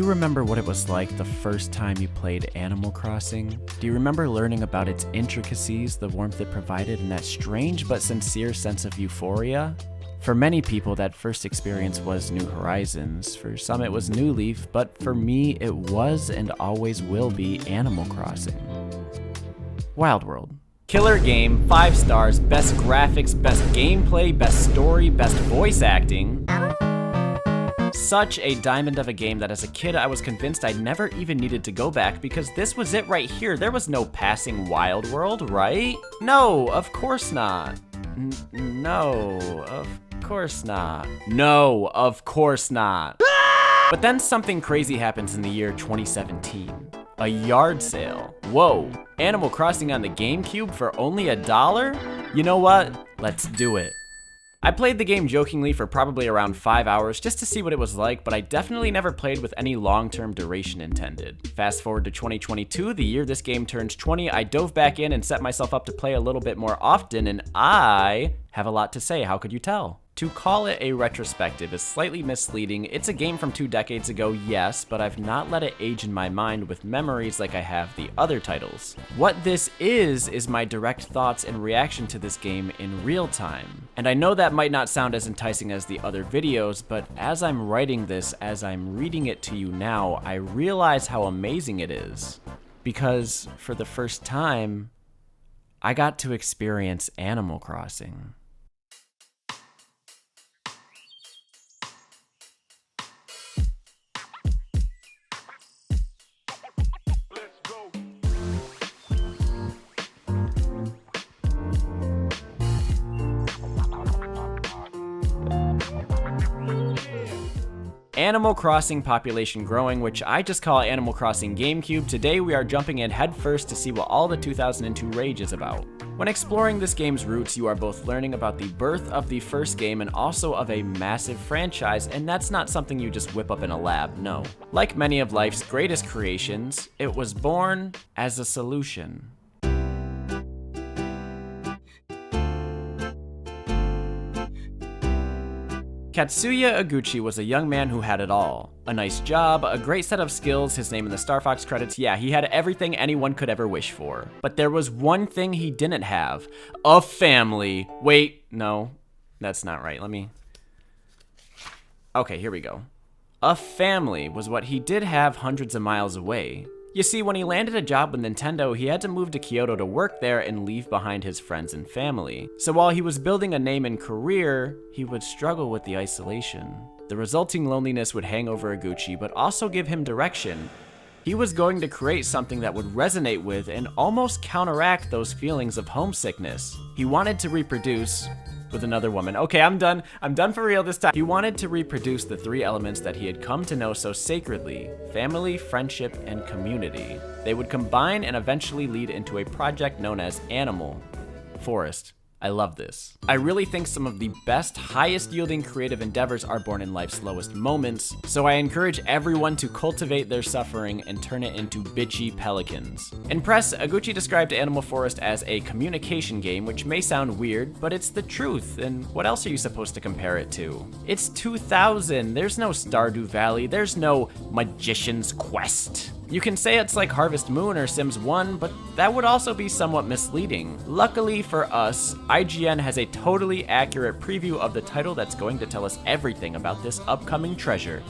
you remember what it was like the first time you played Animal Crossing? Do you remember learning about its intricacies, the warmth it provided, and that strange but sincere sense of euphoria? For many people, that first experience was New Horizons. For some, it was New Leaf, but for me, it was and always will be Animal Crossing. Wild World. Killer game, 5 stars, best graphics, best gameplay, best story, best voice acting. Such a diamond of a game that as a kid I was convinced I never even needed to go back because this was it right here. There was no passing Wild World, right? No, of course not. No, of course not. No, of course not. But then something crazy happens in the year 2017. A yard sale. Whoa, Animal Crossing on the Gamecube for only $1? You know what? Let's do it. I played the game jokingly for probably around 5 hours just to see what it was like, but I definitely never played with any long-term duration intended. Fast forward to 2022, the year this game turns 20, I dove back in and set myself up to play a little bit more often, and I have a lot to say. How could you tell? To call it a retrospective is slightly misleading. It's a game from 2 decades ago, yes, but I've not let it age in my mind with memories like I have the other titles. What this is my direct thoughts and reaction to this game in real time. And I know that might not sound as enticing as the other videos, but as I'm writing this, as I'm reading it to you now, I realize how amazing it is. Because for the first time, I got to experience Animal Crossing. Animal Crossing population growing, which I just call Animal Crossing Gamecube. Today we are jumping in headfirst to see what all the 2002 rage is about. When exploring this game's roots, you are both learning about the birth of the first game and also of a massive franchise, and that's not something you just whip up in a lab, no. Like many of life's greatest creations, it was born as a solution. Katsuya Eguchi was a young man who had it all. A nice job, a great set of skills, his name in the Star Fox credits, yeah, he had everything anyone could ever wish for. But there was one thing he didn't have. A family. Wait, no, that's not right, Okay, here we go. A family was what he did have hundreds of miles away. You see, when he landed a job with Nintendo, he had to move to Kyoto to work there and leave behind his friends and family. So while he was building a name and career, he would struggle with the isolation. The resulting loneliness would hang over Eguchi, but also give him direction. He was going to create something that would resonate with and almost counteract those feelings of homesickness. He wanted to reproduce with another woman. Okay, I'm done for real this time. He wanted to reproduce the 3 elements that he had come to know so sacredly: family, friendship, and community. They would combine and eventually lead into a project known as Animal Forest. I love this. I really think some of the best, highest yielding creative endeavors are born in life's lowest moments, so I encourage everyone to cultivate their suffering and turn it into bitchy pelicans. In press, Eguchi described Animal Forest as a communication game, which may sound weird, but it's the truth, and what else are you supposed to compare it to? It's 2000, there's no Stardew Valley, there's no Magician's Quest. You can say it's like Harvest Moon or Sims 1, but that would also be somewhat misleading. Luckily for us, IGN has a totally accurate preview of the title that's going to tell us everything about this upcoming treasure.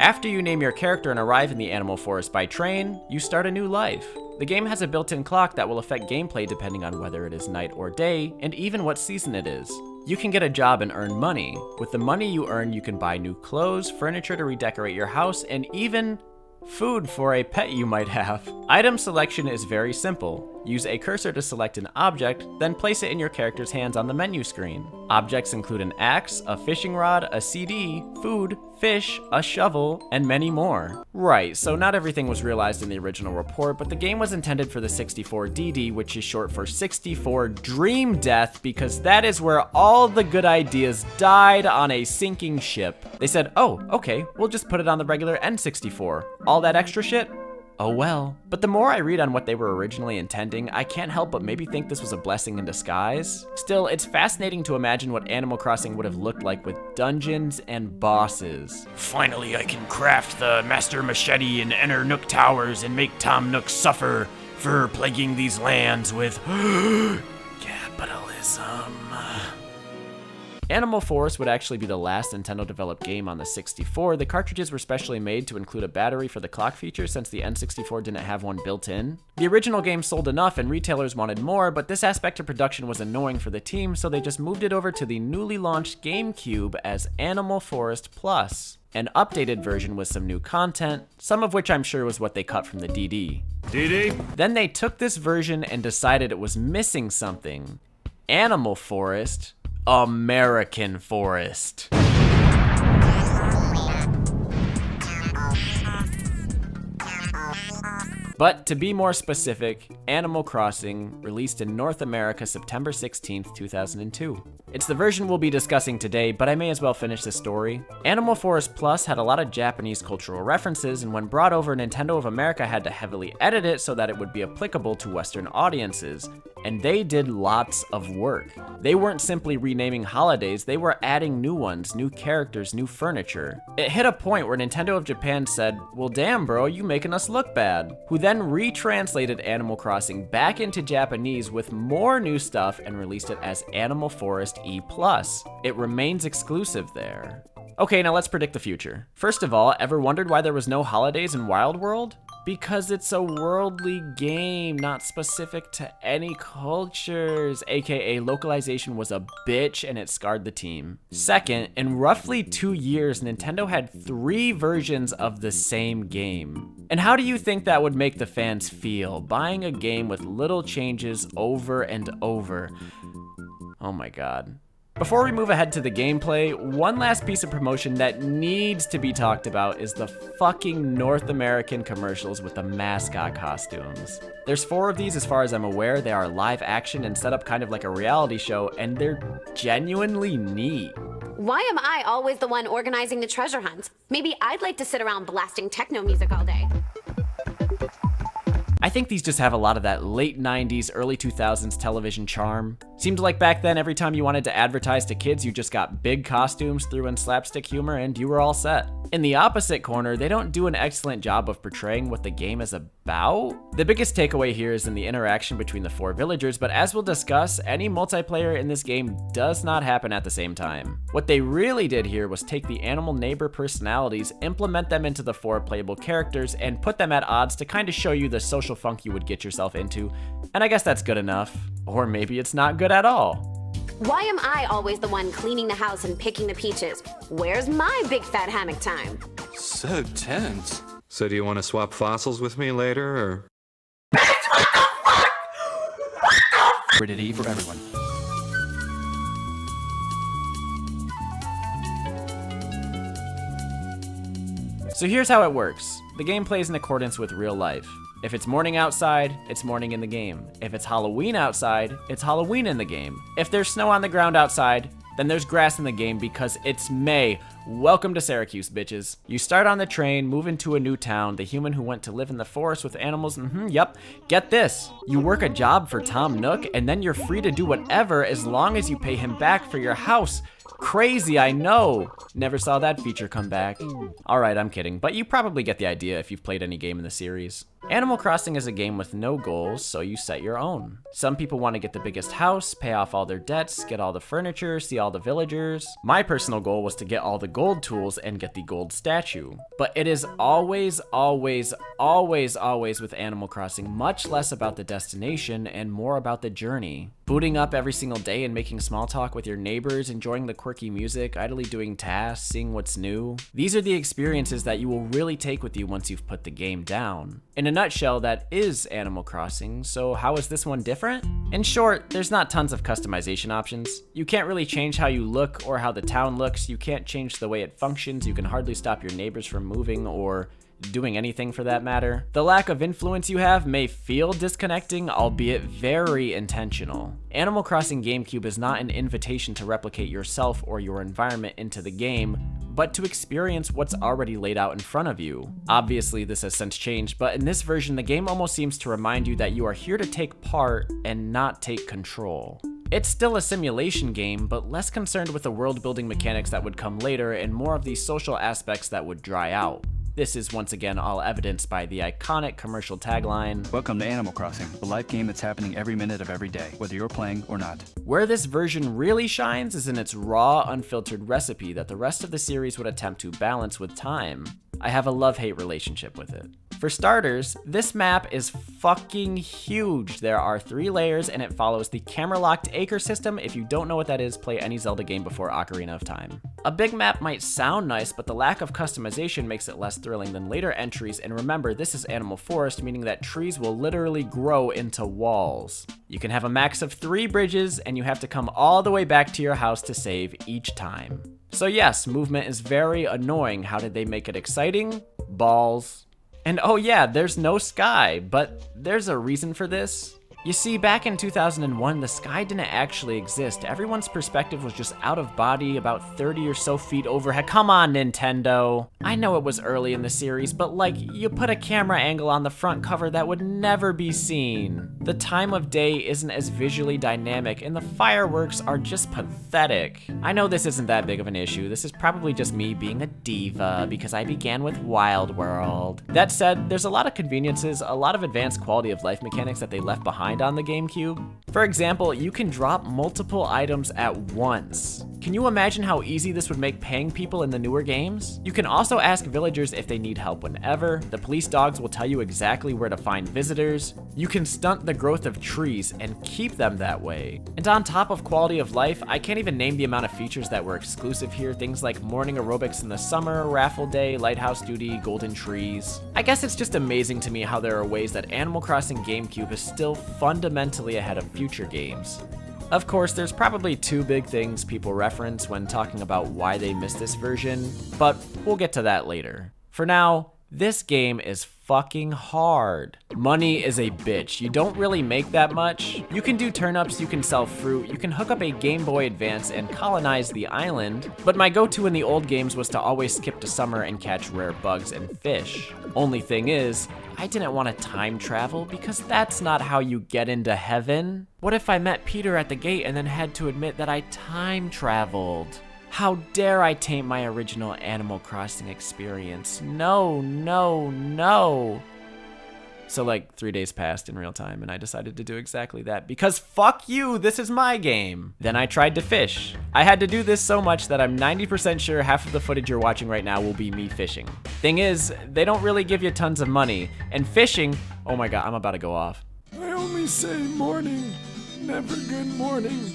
After you name your character and arrive in the Animal Forest by train, you start a new life. The game has a built-in clock that will affect gameplay depending on whether it is night or day, and even what season it is. You can get a job and earn money. With the money you earn, you can buy new clothes, furniture to redecorate your house, and even food for a pet you might have. Item selection is very simple. Use a cursor to select an object, then place it in your character's hands on the menu screen. Objects include an axe, a fishing rod, a CD, food, fish, a shovel, and many more. Right, so not everything was realized in the original report, but the game was intended for the 64DD, which is short for 64 Dream Death, because that is where all the good ideas died on a sinking ship. They said, oh, okay, we'll just put it on the regular N64. All that extra shit? Oh well. But the more I read on what they were originally intending, I can't help but maybe think this was a blessing in disguise. Still, it's fascinating to imagine what Animal Crossing would have looked like with dungeons and bosses. Finally, I can craft the Master Machete and enter Nook Towers and make Tom Nook suffer for plaguing these lands with capitalism. Animal Forest would actually be the last Nintendo-developed game on the 64. The cartridges were specially made to include a battery for the clock feature since the N64 didn't have one built in. The original game sold enough and retailers wanted more, but this aspect of production was annoying for the team, so they just moved it over to the newly launched Gamecube as Animal Forest Plus, an updated version with some new content, some of which I'm sure was what they cut from the DD. Then they took this version and decided it was missing something. Animal Forest, American Forest. But to be more specific, Animal Crossing released in North America September 16th, 2002. It's the version we'll be discussing today, but I may as well finish the story. Animal Forest Plus had a lot of Japanese cultural references, and when brought over, Nintendo of America had to heavily edit it so that it would be applicable to Western audiences. And they did lots of work. They weren't simply renaming holidays, they were adding new ones, new characters, new furniture. It hit a point where Nintendo of Japan said, well damn bro, you making us look bad. Who then retranslated Animal Crossing back into Japanese with more new stuff and released it as Animal Forest E+. It remains exclusive there. Okay, now let's predict the future. First of all, ever wondered why there was no holidays in Wild World? Because it's a worldly game, not specific to any cultures, aka localization was a bitch and it scarred the team. Second, in roughly 2 years, Nintendo had 3 versions of the same game. And how do you think that would make the fans feel, buying a game with little changes over and over? Oh my god. Before we move ahead to the gameplay, one last piece of promotion that needs to be talked about is the fucking North American commercials with the mascot costumes. There's 4 of these as far as I'm aware. They are live action and set up kind of like a reality show, and they're genuinely neat. Why am I always the one organizing the treasure hunt? Maybe I'd like to sit around blasting techno music all day. I think these just have a lot of that late 90s, early 2000s television charm. Seemed like back then every time you wanted to advertise to kids, you just got big costumes, threw in slapstick humor, and you were all set. In the opposite corner, they don't do an excellent job of portraying what the game is about. The biggest takeaway here is in the interaction between the 4 villagers, but as we'll discuss, any multiplayer in this game does not happen at the same time. What they really did here was take the animal neighbor personalities, implement them into the 4 playable characters, and put them at odds to kind of show you the social funk you would get yourself into, and I guess that's good enough. Or maybe it's not good at all. Why am I always the one cleaning the house and picking the peaches? Where's my big fat hammock time? So tense. So do you want to swap fossils with me later, or? Rated E for everyone. So here's how it works. The game plays in accordance with real life. If it's morning outside, it's morning in the game. If it's Halloween outside, it's Halloween in the game. If there's snow on the ground outside, then there's grass in the game because it's May. Welcome to Syracuse, bitches. You start on the train, move into a new town, the human who went to live in the forest with animals, yep. Get this, you work a job for Tom Nook, and then you're free to do whatever as long as you pay him back for your house. Crazy, I know. Never saw that feature come back. Alright, I'm kidding, but you probably get the idea if you've played any game in the series. Animal Crossing is a game with no goals, so you set your own. Some people want to get the biggest house, pay off all their debts, get all the furniture, see all the villagers. My personal goal was to get all the gold tools and get the gold statue. But it is always with Animal Crossing much less about the destination and more about the journey. Booting up every single day and making small talk with your neighbors, enjoying the quirky music, idly doing tasks, seeing what's new. These are the experiences that you will really take with you once you've put the game down. In a nutshell, that is Animal Crossing, so how is this one different? In short, there's not tons of customization options. You can't really change how you look or how the town looks, you can't change the way it functions, you can hardly stop your neighbors from moving or doing anything for that matter. The lack of influence you have may feel disconnecting, albeit very intentional. Animal Crossing Gamecube is not an invitation to replicate yourself or your environment into the game, but to experience what's already laid out in front of you. Obviously, this has since changed, but in this version, the game almost seems to remind you that you are here to take part and not take control. It's still a simulation game, but less concerned with the world-building mechanics that would come later and more of the social aspects that would dry out. This is once again all evidenced by the iconic commercial tagline, "Welcome to Animal Crossing, the life game that's happening every minute of every day, whether you're playing or not." Where this version really shines is in its raw, unfiltered recipe that the rest of the series would attempt to balance with time. I have a love-hate relationship with it. For starters, this map is fucking huge. There are 3 layers and it follows the camera-locked acre system. If you don't know what that is, play any Zelda game before Ocarina of Time. A big map might sound nice, but the lack of customization makes it less thrilling than later entries, and remember, this is Animal Forest, meaning that trees will literally grow into walls. You can have a max of 3 bridges, and you have to come all the way back to your house to save each time. So yes, movement is very annoying. How did they make it exciting? Balls. And oh yeah, there's no sky, but there's a reason for this. You see, back in 2001, the sky didn't actually exist. Everyone's perspective was just out of body, about 30 or so feet overhead. Come on, Nintendo. I know it was early in the series, but like, you put a camera angle on the front cover that would never be seen. The time of day isn't as visually dynamic, and the fireworks are just pathetic. I know this isn't that big of an issue. This is probably just me being a diva, because I began with Wild World. That said, there's a lot of conveniences, a lot of advanced quality of life mechanics that they left behind on the GameCube. For example, you can drop multiple items at once. Can you imagine how easy this would make paying people in the newer games? You can also ask villagers if they need help whenever. The police dogs will tell you exactly where to find visitors. You can stunt the growth of trees and keep them that way. And on top of quality of life, I can't even name the amount of features that were exclusive here. Things like morning aerobics in the summer, raffle day, lighthouse duty, golden trees. I guess it's just amazing to me how there are ways that Animal Crossing GameCube is still fundamentally ahead of future games. Of course, there's probably 2 big things people reference when talking about why they missed this version, but we'll get to that later. For now, this game is fucking hard. Money is a bitch. You don't really make that much. You can do turnips, you can sell fruit, you can hook up a Game Boy Advance and colonize the island, but my go-to in the old games was to always skip to summer and catch rare bugs and fish. Only thing is, I didn't want to time travel because that's not how you get into heaven. What if I met Peter at the gate and then had to admit that I time traveled? How dare I taint my original Animal Crossing experience? No, no, no. So like 3 days passed in real time and I decided to do exactly that because fuck you, this is my game. Then I tried to fish. I had to do this so much that I'm 90% sure half of the footage you're watching right now will be me fishing. Thing is, they don't really give you tons of money, and fishing, oh my god, I'm about to go off. I only say morning, never good morning.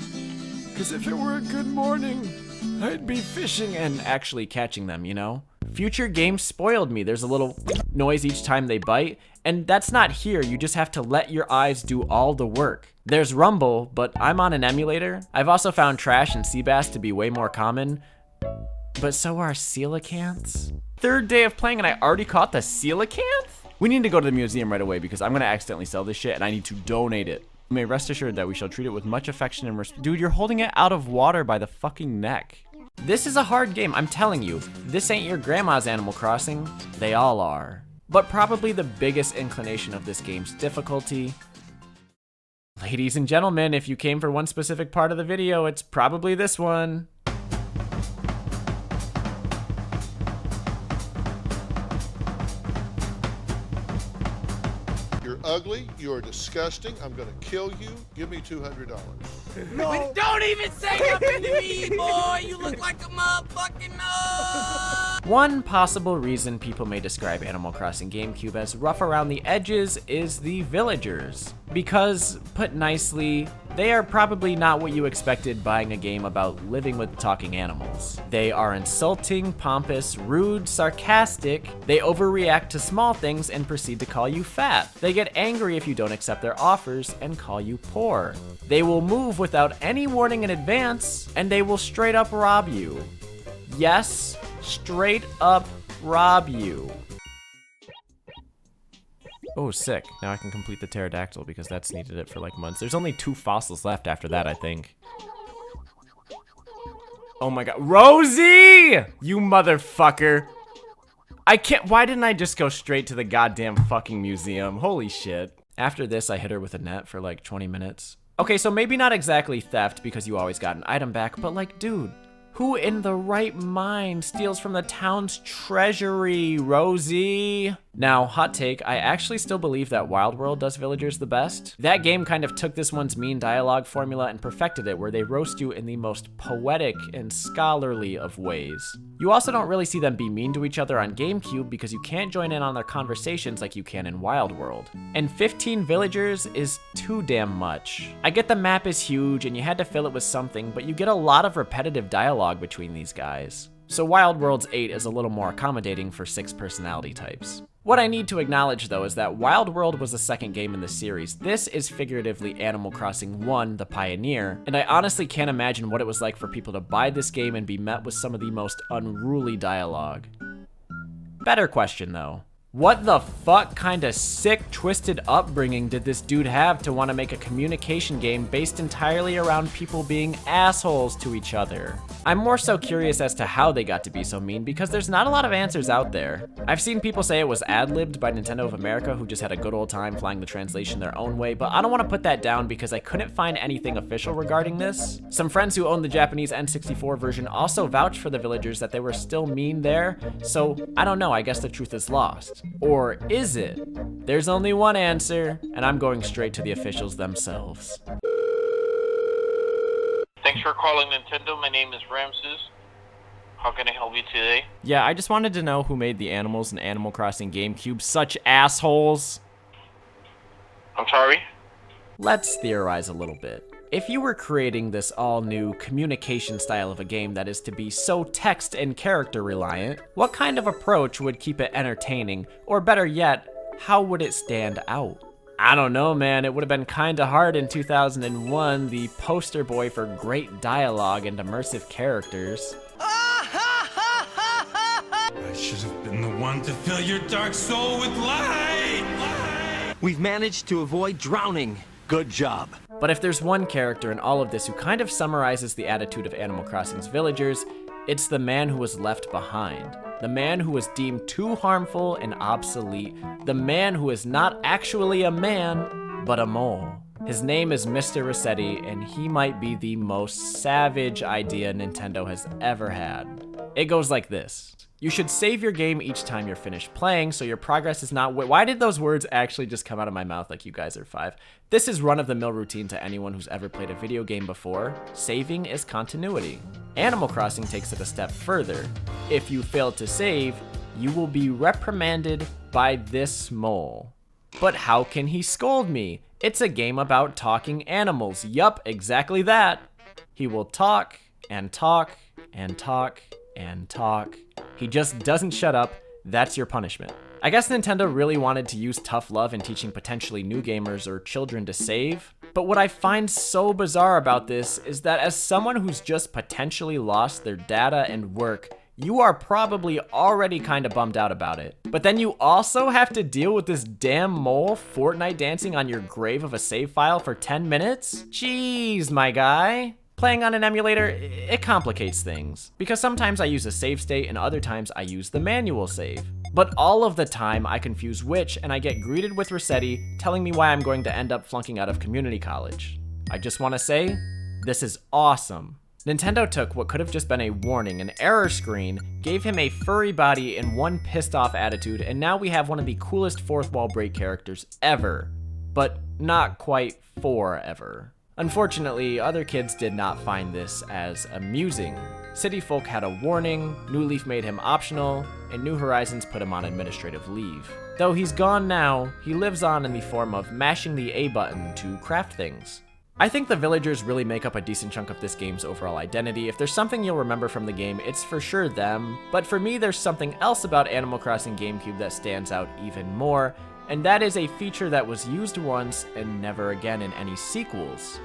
Cause if it were a good morning, I'd be fishing and actually catching them, you know? Future games spoiled me. There's a little noise each time they bite, and that's not here. You just have to let your eyes do all the work. There's Rumble, but I'm on an emulator. I've also found trash and sea bass to be way more common, but so are coelacanths. 3rd day of playing and I already caught the coelacanth? We need to go to the museum right away because I'm gonna accidentally sell this shit and I need to donate it. You may rest assured that we shall treat it with much affection and respect. Dude, you're holding it out of water by the fucking neck. This is a hard game, I'm telling you. This ain't your grandma's Animal Crossing. They all are. But probably the biggest inclination of this game's difficulty. Ladies and gentlemen, if you came for one specific part of the video, it's probably this one. You're ugly, you're disgusting, I'm gonna kill you, give me $200. No. Don't even say nothing to me, boy. You look like a motherfucking One possible reason people may describe Animal Crossing GameCube as rough around the edges is the villagers. Because, put nicely, they are probably not what you expected buying a game about living with talking animals. They are insulting, pompous, rude, sarcastic, they overreact to small things and proceed to call you fat. They get angry if you don't accept their offers and call you poor. They will move without any warning in advance, and they will straight up rob you. Yes, straight up rob you. Oh, sick. Now I can complete the pterodactyl because that's needed it for like months. There's only 2 fossils left after that, I think. Oh my god. Rosie! You motherfucker. I can't. Why didn't I just go straight to the goddamn fucking museum? Holy shit. After this, I hit her with a net for like 20 minutes. Okay, so maybe not exactly theft because you always got an item back, but like, dude, who in the right mind steals from the town's treasury, Rosie? Now, hot take, I actually still believe that Wild World does villagers the best. That game kind of took this one's mean dialogue formula and perfected it, where they roast you in the most poetic and scholarly of ways. You also don't really see them be mean to each other on Gamecube because you can't join in on their conversations like you can in Wild World. And 15 villagers is too damn much. I get the map is huge and you had to fill it with something, but you get a lot of repetitive dialogue between these guys. So Wild World's 8 is a little more accommodating for 6 personality types. What I need to acknowledge though is that Wild World was the second game in the series. This is figuratively Animal Crossing 1, the Pioneer, and I honestly can't imagine what it was like for people to buy this game and be met with some of the most unruly dialogue. Better question though. What the fuck kind of sick, twisted upbringing did this dude have to want to make a communication game based entirely around people being assholes to each other? I'm more so curious as to how they got to be so mean because there's not a lot of answers out there. I've seen people say it was ad-libbed by Nintendo of America who just had a good old time flying the translation their own way, but I don't want to put that down because I couldn't find anything official regarding this. Some friends who own the Japanese N64 version also vouched for the villagers that they were still mean there, so I don't know, I guess the truth is lost. Or is it? There's only one answer, and I'm going straight to the officials themselves. Thanks for calling Nintendo. My name is Ramses. How can I help you today? Yeah, I just wanted to know who made the animals in Animal Crossing Gamecube such assholes. I'm sorry? Let's theorize a little bit. If you were creating this all-new communication style of a game that is to be so text and character reliant, what kind of approach would keep it entertaining? Or better yet, how would it stand out? I don't know, man. It would have been kinda hard in 2001, the poster boy for great dialogue and immersive characters. I should have been the one to fill your dark soul with light. We've managed to avoid drowning. Good job. But if there's one character in all of this who kind of summarizes the attitude of Animal Crossing's villagers, it's the man who was left behind. The man who was deemed too harmful and obsolete. The man who is not actually a man, but a mole. His name is Mr. Rossetti, and he might be the most savage idea Nintendo has ever had. It goes like this. You should save your game each time you're finished playing, so your progress is not... Why did those words actually just come out of my mouth like you guys are 5? This is run-of-the-mill routine to anyone who's ever played a video game before. Saving is continuity. Animal Crossing takes it a step further. If you fail to save, you will be reprimanded by this mole. But how can he scold me? It's a game about talking animals. Yup, exactly that. He will talk and talk and talk and talk. He just doesn't shut up. That's your punishment. I guess Nintendo really wanted to use tough love in teaching potentially new gamers or children to save. But what I find so bizarre about this is that as someone who's just potentially lost their data and work, you are probably already kind of bummed out about it. But then you also have to deal with this damn mole Fortnite dancing on your grave of a save file for 10 minutes? Jeez, my guy. Playing on an emulator, it complicates things, because sometimes I use a save state and other times I use the manual save. But all of the time I confuse which, and I get greeted with Rossetti telling me why I'm going to end up flunking out of community college. I just want to say, this is awesome. Nintendo took what could have just been a warning, an error screen, gave him a furry body and one pissed off attitude, and now we have one of the coolest fourth wall break characters ever. But not quite forever. Unfortunately, other kids did not find this as amusing. City Folk had a warning, New Leaf made him optional, and New Horizons put him on administrative leave. Though he's gone now, he lives on in the form of mashing the A button to craft things. I think the villagers really make up a decent chunk of this game's overall identity. If there's something you'll remember from the game, it's for sure them. But for me, there's something else about Animal Crossing Gamecube that stands out even more, and that is a feature that was used once and never again in any sequels.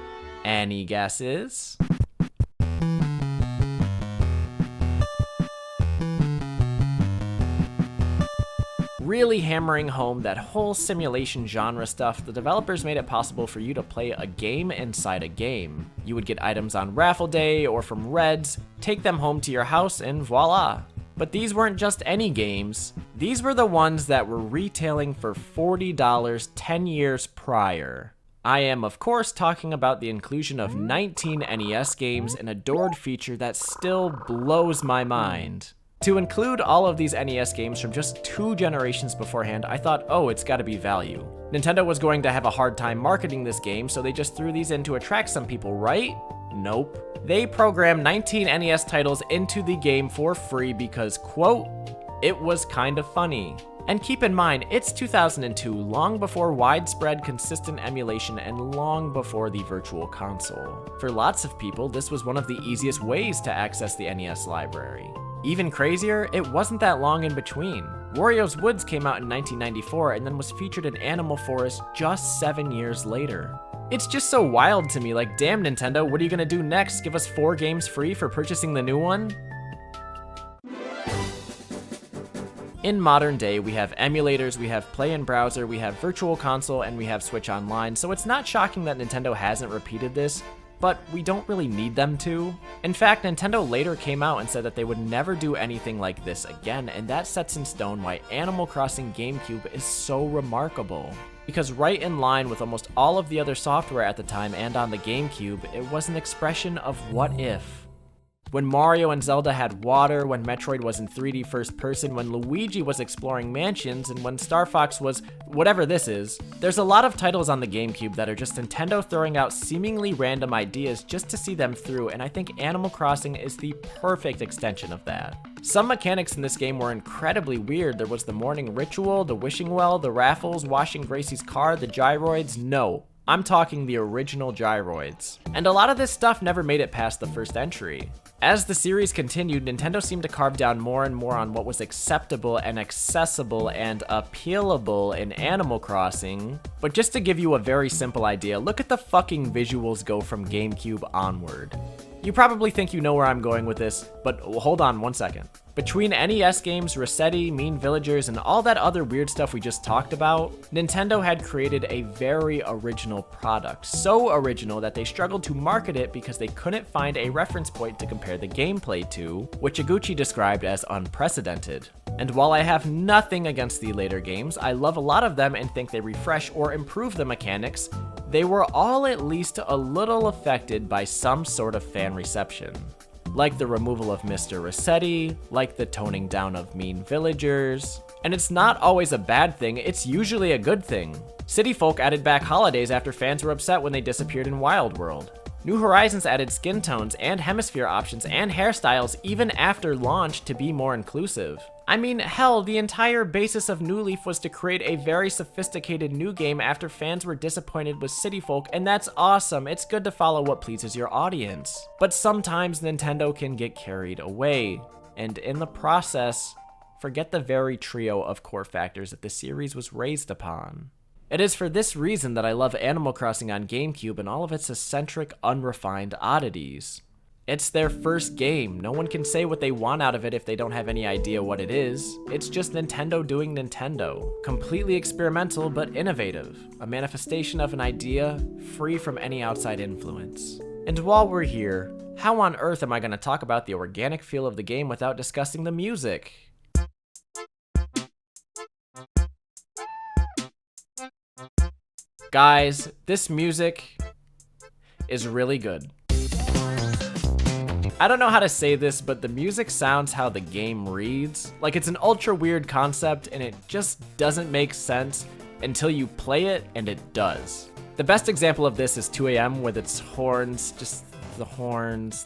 Any guesses? Really hammering home that whole simulation genre stuff, the developers made it possible for you to play a game inside a game. You would get items on raffle day or from Reds, take them home to your house, and voila. But these weren't just any games. These were the ones that were retailing for $40 10 years prior. I am, of course, talking about the inclusion of 19 NES games, an adored feature that still blows my mind. To include all of these NES games from just 2 generations beforehand, I thought, oh, it's gotta be value. Nintendo was going to have a hard time marketing this game, so they just threw these in to attract some people, right? Nope. They programmed 19 NES titles into the game for free because, quote, it was kinda funny. And keep in mind, it's 2002, long before widespread consistent emulation and long before the Virtual Console. For lots of people, this was one of the easiest ways to access the NES library. Even crazier, it wasn't that long in between. Wario's Woods came out in 1994 and then was featured in Animal Forest just 7 years later. It's just so wild to me, like, damn Nintendo, what are you gonna do next? Give us 4 games free for purchasing the new one? In modern day, we have emulators, we have Play in Browser, we have Virtual Console, and we have Switch Online, so it's not shocking that Nintendo hasn't repeated this, but we don't really need them to. In fact, Nintendo later came out and said that they would never do anything like this again, and that sets in stone why Animal Crossing Gamecube is so remarkable. Because right in line with almost all of the other software at the time and on the GameCube, it was an expression of what if. When Mario and Zelda had water, when Metroid was in 3D first person, when Luigi was exploring mansions, and when Star Fox was whatever this is, there's a lot of titles on the GameCube that are just Nintendo throwing out seemingly random ideas just to see them through, and I think Animal Crossing is the perfect extension of that. Some mechanics in this game were incredibly weird. There was the morning ritual, the wishing well, the raffles, washing Gracie's car, the gyroids. No, I'm talking the original gyroids. And a lot of this stuff never made it past the first entry. As the series continued, Nintendo seemed to carve down more and more on what was acceptable and accessible and appealable in Animal Crossing. But just to give you a very simple idea, look at the fucking visuals go from GameCube onward. You probably think you know where I'm going with this, but hold on one second. Between NES games, Rossetti, Mean Villagers, and all that other weird stuff we just talked about, Nintendo had created a very original product. So original that they struggled to market it because they couldn't find a reference point to compare the gameplay to, which Iguchi described as unprecedented. And while I have nothing against the later games, I love a lot of them and think they refresh or improve the mechanics, they were all at least a little affected by some sort of fan reception. Like the removal of Mr. Rossetti, like the toning down of Mean Villagers. And it's not always a bad thing, it's usually a good thing. City Folk added back holidays after fans were upset when they disappeared in Wild World. New Horizons added skin tones and hemisphere options and hairstyles even after launch to be more inclusive. I mean, hell, the entire basis of New Leaf was to create a very sophisticated new game after fans were disappointed with City Folk, and that's awesome. It's good to follow what pleases your audience. But sometimes Nintendo can get carried away, and in the process, forget the very trio of core factors that the series was raised upon. It is for this reason that I love Animal Crossing on GameCube and all of its eccentric, unrefined oddities. It's their first game. No one can say what they want out of it if they don't have any idea what it is. It's just Nintendo doing Nintendo. Completely experimental, but innovative. A manifestation of an idea, free from any outside influence. And while we're here, how on earth am I going to talk about the organic feel of the game without discussing the music? Guys, this music is really good. I don't know how to say this, but the music sounds how the game reads. Like, it's an ultra weird concept and it just doesn't make sense until you play it, and it does. The best example of this is 2 AM with its horns, just the horns.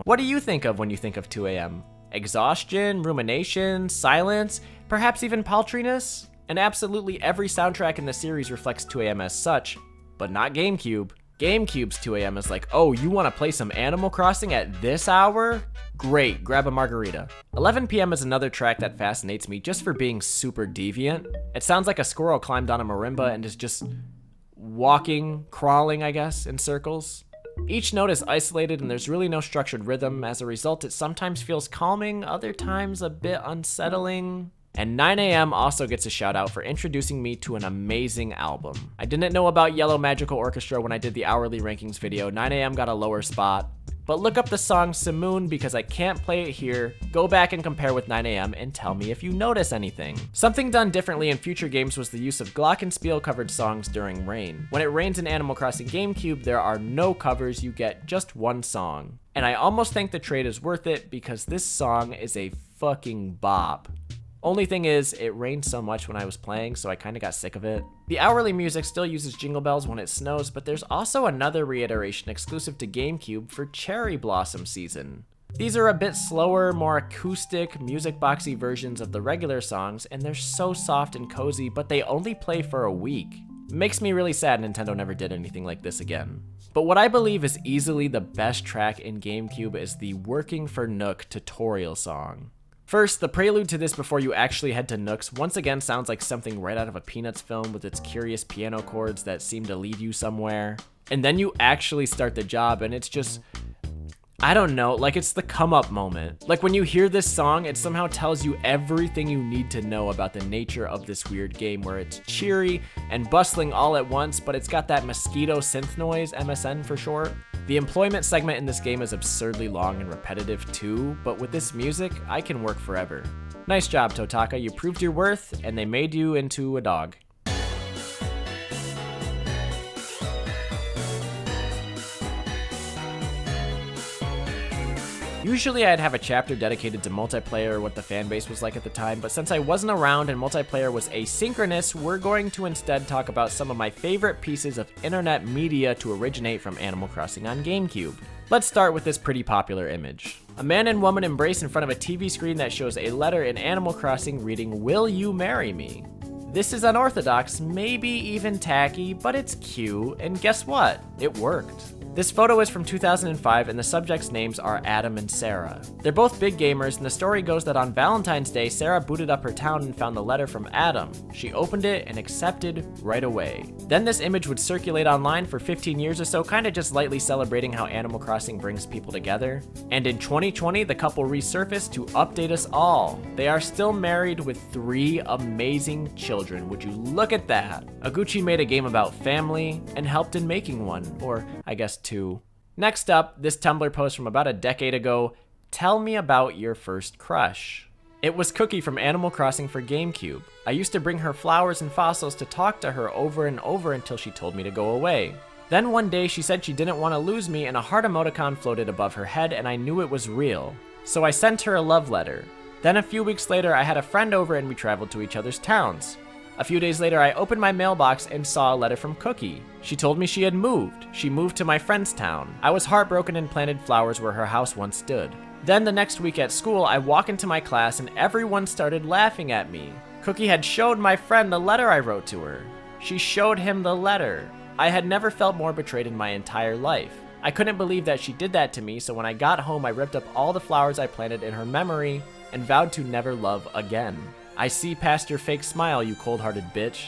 What do you think of when you think of 2 AM? Exhaustion, rumination, silence, perhaps even paltriness? And absolutely every soundtrack in the series reflects 2 AM as such, but not GameCube. GameCube's 2 AM is like, oh, you want to play some Animal Crossing at this hour? Great, grab a margarita. 11 PM is another track that fascinates me just for being super deviant. It sounds like a squirrel climbed on a marimba and is just walking, crawling, I guess, in circles. Each note is isolated and there's really no structured rhythm. As a result, it sometimes feels calming, other times a bit unsettling. And 9am also gets a shout out for introducing me to an amazing album. I didn't know about Yellow Magical Orchestra when I did the hourly rankings video. 9am got a lower spot. But look up the song Simoon because I can't play it here. Go back and compare with 9am and tell me if you notice anything. Something done differently in future games was the use of glockenspiel covered songs during rain. When it rains in Animal Crossing Gamecube, there are no covers, you get just one song. And I almost think the trade is worth it because this song is a fucking bop. Only thing is, it rained so much when I was playing, so I kinda got sick of it. The hourly music still uses jingle bells when it snows, but there's also another reiteration exclusive to GameCube for Cherry Blossom Season. These are a bit slower, more acoustic, music boxy versions of the regular songs, and they're so soft and cozy, but they only play for a week. Makes me really sad Nintendo never did anything like this again. But what I believe is easily the best track in GameCube is the Working for Nook tutorial song. First, the prelude to this before you actually head to Nook's once again sounds like something right out of a Peanuts film with its curious piano chords that seem to lead you somewhere. And then you actually start the job and it's just, I don't know, like it's the come up moment. Like when you hear this song, it somehow tells you everything you need to know about the nature of this weird game where it's cheery and bustling all at once, but it's got that mosquito synth noise, MSN for short. The employment segment in this game is absurdly long and repetitive too, but with this music, I can work forever. Nice job, Totaka, you proved your worth, and they made you into a dog. Usually I'd have a chapter dedicated to multiplayer or what the fanbase was like at the time, but since I wasn't around and multiplayer was asynchronous, we're going to instead talk about some of my favorite pieces of internet media to originate from Animal Crossing on GameCube. Let's start with this pretty popular image. A man and woman embrace in front of a TV screen that shows a letter in Animal Crossing reading, "Will you marry me?" This is unorthodox, maybe even tacky, but it's cute, and guess what? It worked. This photo is from 2005 and the subjects' names are Adam and Sarah. They're both big gamers and the story goes that on Valentine's Day, Sarah booted up her town and found the letter from Adam. She opened it and accepted right away. Then this image would circulate online for 15 years or so, kinda just lightly celebrating how Animal Crossing brings people together. And in 2020, the couple resurfaced to update us all. They are still married with 3 amazing children. Would you look at that? Oguchi made a game about family and helped in making one, or I guess 2. Next up, this Tumblr post from about a decade ago, "Tell me about your first crush." It was Cookie from Animal Crossing for GameCube. I used to bring her flowers and fossils to talk to her over and over until she told me to go away. Then one day she said she didn't want to lose me and a heart emoticon floated above her head and I knew it was real. So I sent her a love letter. Then a few weeks later I had a friend over and we traveled to each other's towns. A few days later, I opened my mailbox and saw a letter from Cookie. She told me she had moved. She moved to my friend's town. I was heartbroken and planted flowers where her house once stood. Then the next week at school, I walk into my class and everyone started laughing at me. Cookie had showed my friend the letter I wrote to her. She showed him the letter. I had never felt more betrayed in my entire life. I couldn't believe that she did that to me, so when I got home, I ripped up all the flowers I planted in her memory and vowed to never love again. I see past your fake smile, you cold-hearted bitch.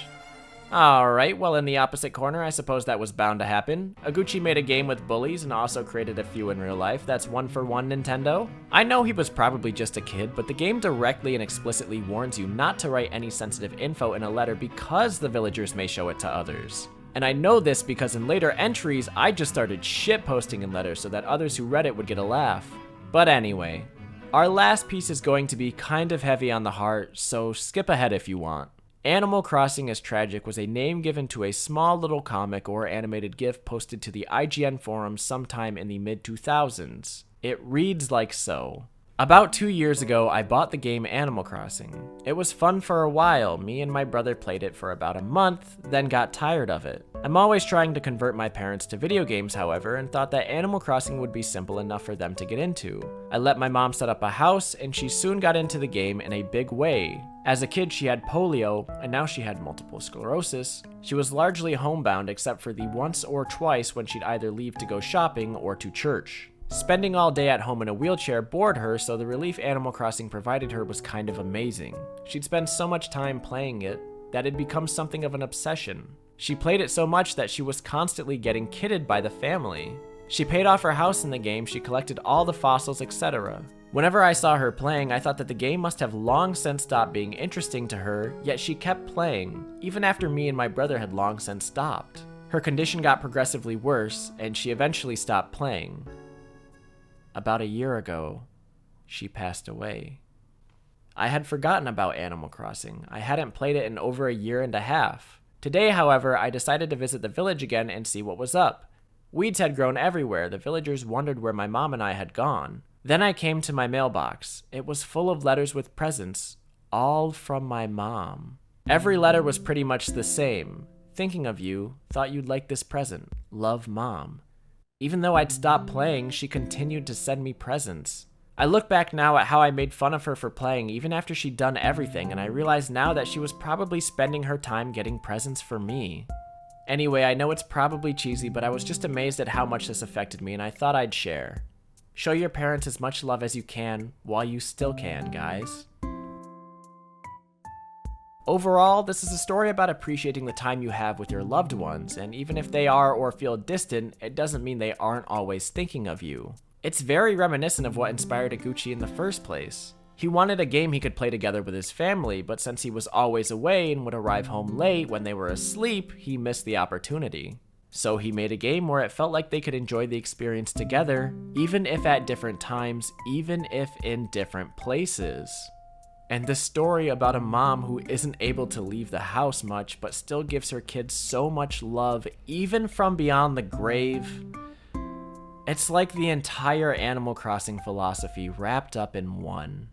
Alright, well in the opposite corner, I suppose that was bound to happen. Oguchi made a game with bullies and also created a few in real life. That's 1 for 1, Nintendo. I know he was probably just a kid, but the game directly and explicitly warns you not to write any sensitive info in a letter because the villagers may show it to others. And I know this because in later entries, I just started shitposting in letters so that others who read it would get a laugh. But anyway. Our last piece is going to be kind of heavy on the heart, so skip ahead if you want. Animal Crossing is Tragic was a name given to a small little comic or animated GIF posted to the IGN forums sometime in the mid-2000s. It reads like so. About 2 years ago, I bought the game Animal Crossing. It was fun for a while. Me and my brother played it for about a month, then got tired of it. I'm always trying to convert my parents to video games, however, and thought that Animal Crossing would be simple enough for them to get into. I let my mom set up a house, and she soon got into the game in a big way. As a kid, she had polio, and now she had multiple sclerosis. She was largely homebound except for the once or twice when she'd either leave to go shopping or to church. Spending all day at home in a wheelchair bored her, so the relief Animal Crossing provided her was kind of amazing. She'd spend so much time playing it that it'd become something of an obsession. She played it so much that she was constantly getting kidded by the family. She paid off her house in the game, she collected all the fossils, etc. Whenever I saw her playing, I thought that the game must have long since stopped being interesting to her, yet she kept playing, even after me and my brother had long since stopped. Her condition got progressively worse, and she eventually stopped playing. About a year ago, she passed away. I had forgotten about Animal Crossing. I hadn't played it in over a year and a half. Today, however, I decided to visit the village again and see what was up. Weeds had grown everywhere. The villagers wondered where my mom and I had gone. Then I came to my mailbox. It was full of letters with presents, all from my mom. Every letter was pretty much the same. Thinking of you, thought you'd like this present. Love, Mom. Even though I'd stopped playing, she continued to send me presents. I look back now at how I made fun of her for playing even after she'd done everything, and I realize now that she was probably spending her time getting presents for me. Anyway, I know it's probably cheesy, but I was just amazed at how much this affected me, and I thought I'd share. Show your parents as much love as you can while you still can, guys. Overall, this is a story about appreciating the time you have with your loved ones, and even if they are or feel distant, it doesn't mean they aren't always thinking of you. It's very reminiscent of what inspired Iguchi in the first place. He wanted a game he could play together with his family, but since he was always away and would arrive home late when they were asleep, he missed the opportunity. So he made a game where it felt like they could enjoy the experience together, even if at different times, even if in different places. And the story about a mom who isn't able to leave the house much, but still gives her kids so much love, even from beyond the grave. It's like the entire Animal Crossing philosophy wrapped up in one.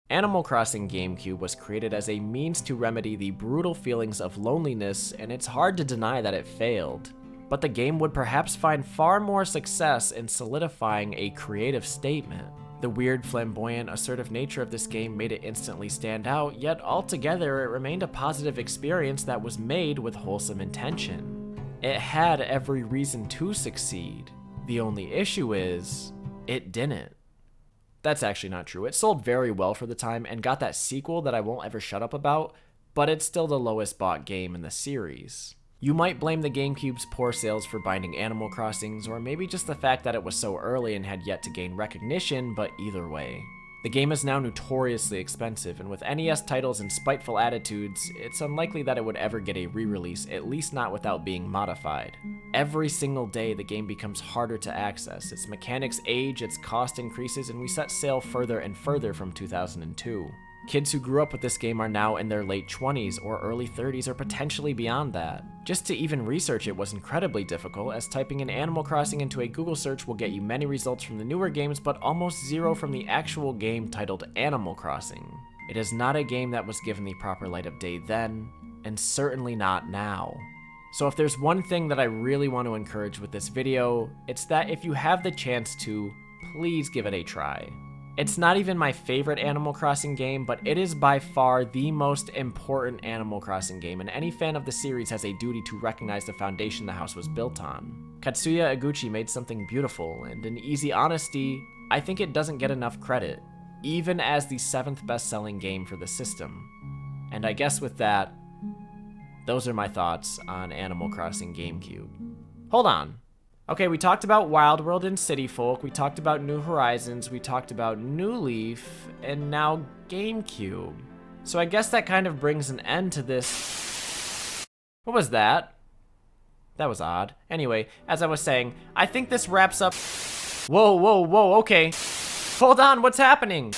Animal Crossing Gamecube was created as a means to remedy the brutal feelings of loneliness, and it's hard to deny that it failed. But the game would perhaps find far more success in solidifying a creative statement. The weird, flamboyant, assertive nature of this game made it instantly stand out, yet altogether it remained a positive experience that was made with wholesome intention. It had every reason to succeed. The only issue is, it didn't. That's actually not true. It sold very well for the time and got that sequel that I won't ever shut up about, but it's still the lowest bought game in the series. You might blame the GameCube's poor sales for binding Animal Crossings, or maybe just the fact that it was so early and had yet to gain recognition, but either way. The game is now notoriously expensive, and with NES titles and spiteful attitudes, it's unlikely that it would ever get a re-release, at least not without being modified. Every single day, the game becomes harder to access, its mechanics age, its cost increases, and we set sail further and further from 2002. Kids who grew up with this game are now in their late 20s or early 30s or potentially beyond that. Just to even research it was incredibly difficult, as typing in Animal Crossing into a Google search will get you many results from the newer games, but almost zero from the actual game titled Animal Crossing. It is not a game that was given the proper light of day then, and certainly not now. So if there's one thing that I really want to encourage with this video, it's that if you have the chance to, please give it a try. It's not even my favorite Animal Crossing game, but it is by far the most important Animal Crossing game, and any fan of the series has a duty to recognize the foundation the house was built on. Katsuya Iguchi made something beautiful, and in easy honesty, I think it doesn't get enough credit, even as the 7th best-selling game for the system. And I guess with that, those are my thoughts on Animal Crossing Gamecube. Hold on. Okay, we talked about Wild World and City Folk, we talked about New Horizons, we talked about New Leaf, and now Gamecube. So I guess that kind of brings an end to this. What was that? That was odd. Anyway, as I was saying, I think this wraps up. Whoa, okay. Hold on, what's happening?